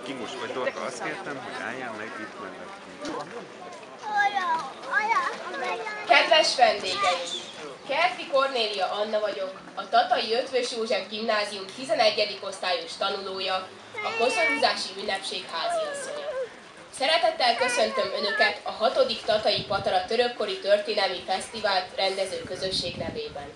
Kimus vagy Dorka, azt kértem, hogy álljál meg itt mellettünk. Kedves vendégeim! Kerti Kornélia Anna vagyok, a Tatai Eötvös József Gimnázium 11. osztályos tanulója, a koszorúzási ünnepség háziasszonya. Szeretettel köszöntöm Önöket a 6. Tatai Patara Törökkori Történelmi Fesztivált rendező közösség nevében.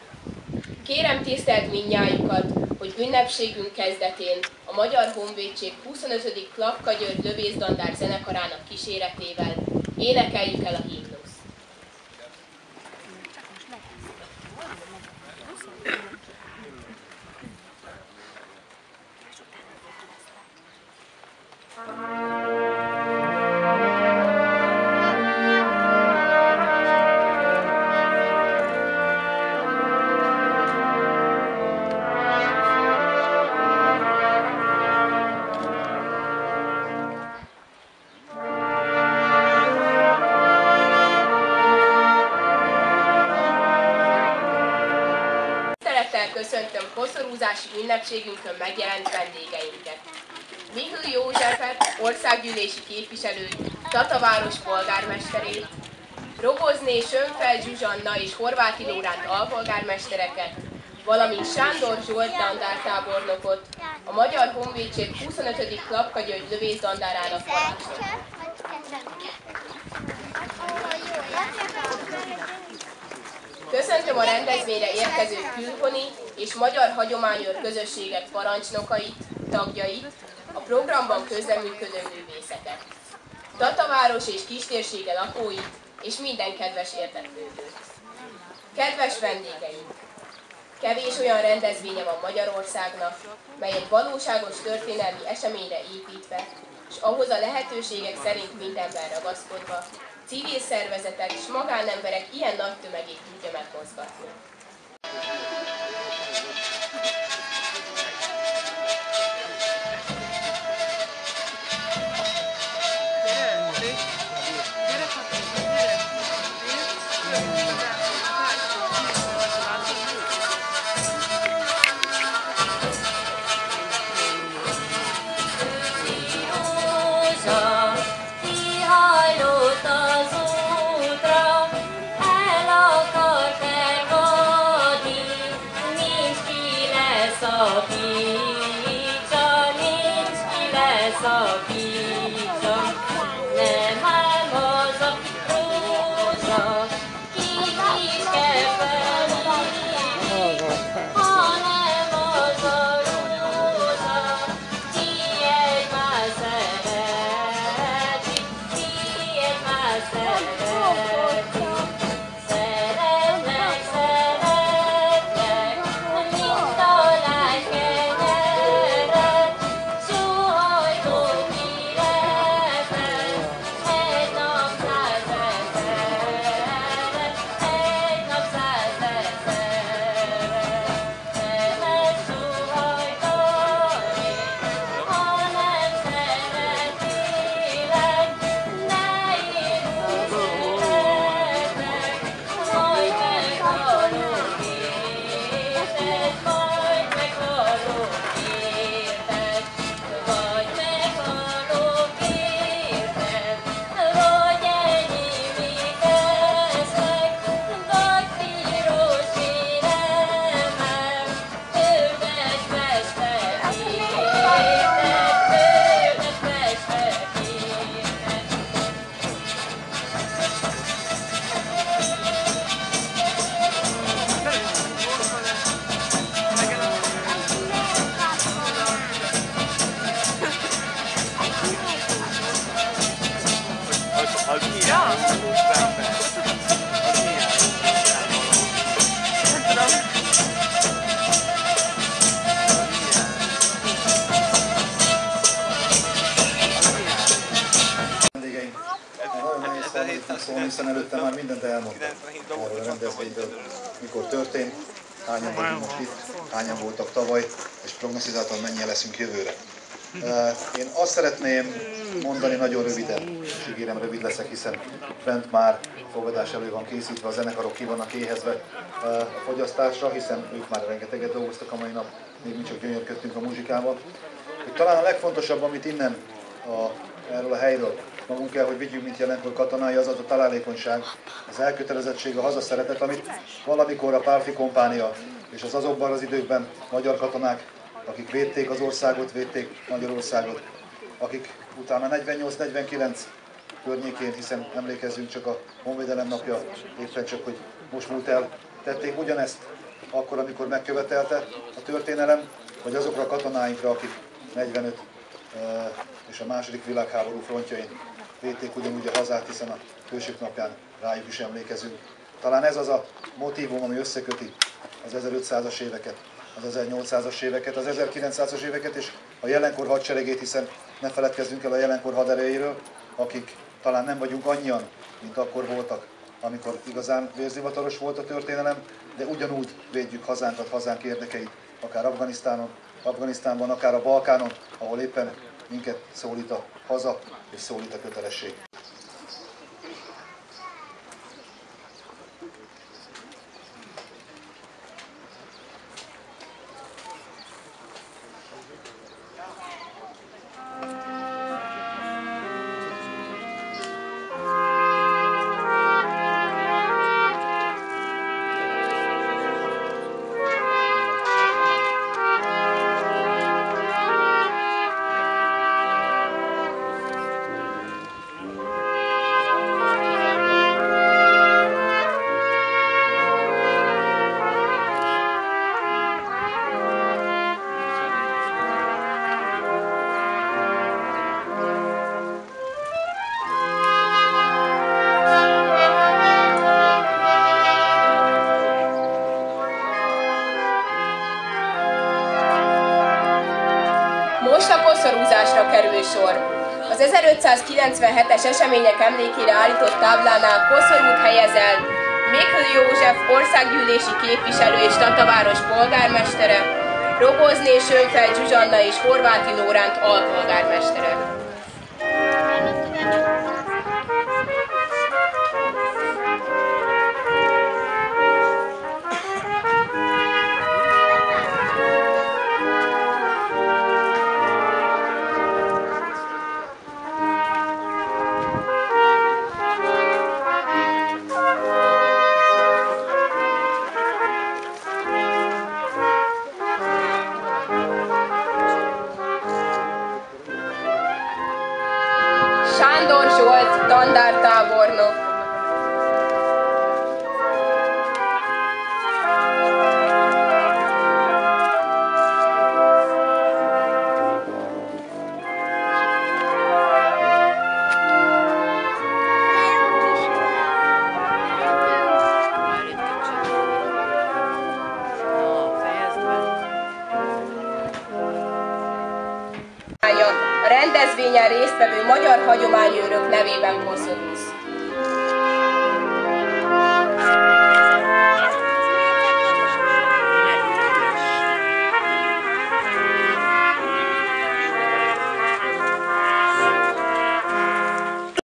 Kérem tisztelt mindnyájukat, hogy ünnepségünk kezdetén a Magyar Honvédség 25. Klapka György Lövészdandár zenekarának kíséretével énekeljük el a himnuszt. Köszöntöm koszorúzási ünnepségünkön megjelent vendégeinket. Mihl Józsefet, országgyűlési képviselőt, Tataváros polgármesterét, Robozné Sönfeld Zsuzsanna és Horváthi Lóránt alpolgármestereket, valamint Sándor Zsolt dandártábornokot, a Magyar Honvédség 25. Klapka György Lövészdandárjának parancsnokot. Köszöntöm a rendezvényre érkező külhoni és magyar hagyományőr közösségek parancsnokait, tagjait, a programban közreműködő művészeket, Tataváros és kistérsége lakóit és minden kedves érdeklődőt. Kedves vendégeink! Kevés olyan rendezvénye van Magyarországnak, mely egy valóságos történelmi eseményre építve, és ahhoz a lehetőségek szerint mindenben ragaszkodva, civil szervezetek és magánemberek ilyen nagy tömegét tudja megmozgatni. Hiszen előtte már mindent elmondtam erről a rendezvényről, mikor történt, hányan vagyunk most itt, hányan voltak tavaly, és prognosztizáltan mennyien leszünk jövőre. Én azt szeretném mondani nagyon röviden, és ígérem rövid leszek, hiszen bent már fogadás elő van készítve, a zenekarok ki vannak éhezve a fogyasztásra, hiszen ők már rengeteget dolgoztak a mai nap, még mi csak gyönyörködtünk a muzsikával. hogy talán a legfontosabb, amit innen erről a helyről magunk kell, hogy vigyünk, mint jelenkor katonái, az a találékonyság, az elkötelezettség, a hazaszeretet, amit valamikor a Pálffy kompánia és az azokban az időkben magyar katonák, akik védték az országot, védték Magyarországot, akik utána 48-49 környékén, hiszen emlékezzünk csak a Honvédelem napja, éppen csak, hogy most múlt el, tették ugyanezt akkor, amikor megkövetelte a történelem, vagy azokra a katonáinkra, akik 45 és a II. Világháború frontjain védték ugyanúgy a hazát, hiszen a Hősök napján rájuk is emlékezünk. Talán ez az a motívum, ami összeköti az 1500-as éveket, az 1800-as éveket, az 1900-as éveket és a jelenkor hadseregét, hiszen ne feledkezzünk el a jelenkor haderejéről, akik talán nem vagyunk annyian, mint akkor voltak, amikor igazán vérzivataros volt a történelem, de ugyanúgy védjük hazánkat, hazánk érdekeit, akár Afganisztánban, akár a Balkánon, ahol éppen minket szólít a haza és szólít a kötelesség. Most a koszorúzásra kerül sor. Az 1597-es események emlékére állított táblánál koszorút helyezel Mikl József országgyűlési képviselő és Tataváros polgármestere, Rogozné Sönfeld Zsuzsanna és Horváthi Lóránt alpolgármestere. Sándor Zsolt, dandártábornok. A rendezvényen résztvevő magyar hagyományőrök nevében koszorúz.